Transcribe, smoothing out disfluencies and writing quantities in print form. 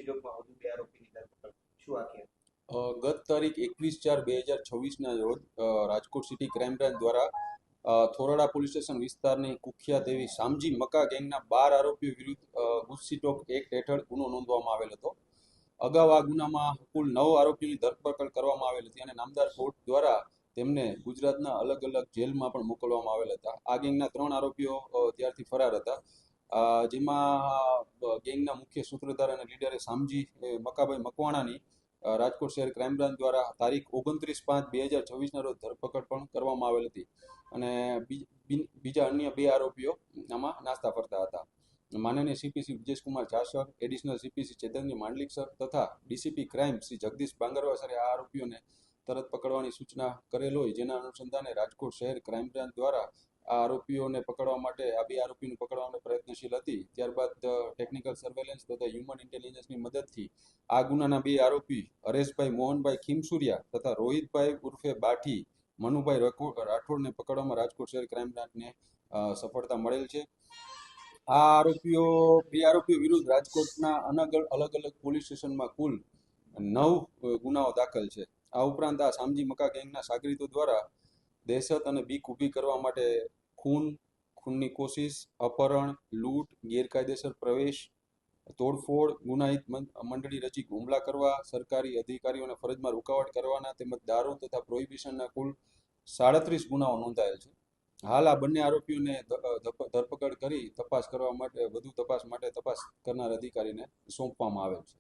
ભીલોકમાં વધુ 2 આરોપીની ધરપકડ. શું આખી ગત તારીખ 21/4/2026ના રોજ રાજકોટ સિટી ક્રાઇમ બ્રાન્ચ દ્વારા થોરાડા પોલીસ સ્ટેશન વિસ્તારની કુખ્યાત એવી સામજી મકા ગેંગના 12 આરોપીઓ વિરુદ્ધ ગુસ્સીટોક એક્ટ હેઠળ ગુનો નોંધવામાં આવેલ હતો. અગાઉ આ ગુનામાં કુલ 9 આરોપીઓની ધરપકડ કરવામાં આવેલ હતી અને નામદાર કોર્ટ દ્વારા તેમને ગુજરાતના અલગ અલગ જેલમાં પણ મોકલવામાં આવેલ હતા. આ ગેંગના 3 આરોપીઓ ત્યારથી ફરાર હતા, જેમાં ગેંગના મુખ્ય સૂત્રધાર અને લીડરે સામજી મકાભાઈ મકવાણાની રાજકોટ શહેર ક્રાઇમ બ્રાન્ચ દ્વારા તારીખ 29/5/2026ના રોજ ધરપકડ પણ કરવામાં આવેલ હતી અને બીજા અન્ય 2 આરોપીઓ આમાં નાસ્તા ફરતા હતા. માનનીય CPC Vijeshkumar Jha sir, additional CPC ચેતનજી માંડલિક સર તથા ડીસીપી ક્રાઇમ શ્રી જગદીશ બાંગરવા સરે આ આરોપીઓને તરત પકડવાની સૂચના કરેલ હોય, જેના અનુસંધાને રાજકોટ શહેર ક્રાઇમ બ્રાન્ચ દ્વારા આ આરોપીઓને પકડવા માટે આ 2 આરોપીઓને પકડવા માટે પ્રયત્નશીલ હતી. ત્યારબાદ ટેકનિકલ સર્વેલન્સ તથા હ્યુમન ઇન્ટેલિજન્સની મદદથી આ ગુનાના 2 આરોપી હરેશભાઈ મોહનભાઈ ખીમસુરિયા તથા રોહિતભાઈ ઉર્ફે બાઠી મનુભાઈ રાઠોડને પકડવામાં રાજકોટ શહેર ક્રાઇમ બ્રાન્ચને સફળતા મળેલ છે. આ 2 આરોપીઓ વિરુદ્ધ રાજકોટના અલગ અલગ પોલીસ સ્ટેશનમાં કુલ 9 ગુનાઓ દાખલ છે. આ ઉપરાંત આ સામજી મકા ગેંગના સાગરીતો દ્વારા દહેશત અને બીક ઊભી કરવા માટે ખૂનની કોશિશ, અપહરણ, લૂંટ, ગેરકાયદેસર પ્રવેશ, તોડફોડ, ગુનાહિત મંડળી રચી હુમલા કરવા, સરકારી અધિકારીઓને ફરજમાં રૂકાવટ કરવાના તેમજ દારૂ તથા પ્રોહિબિશનના કુલ 37 ગુનાઓ નોંધાયેલ છે. હાલ આ બંને આરોપીઓને ધરપકડ કરી વધુ તપાસ માટે તપાસ કરનાર અધિકારીને સોંપવામાં આવેલ છે.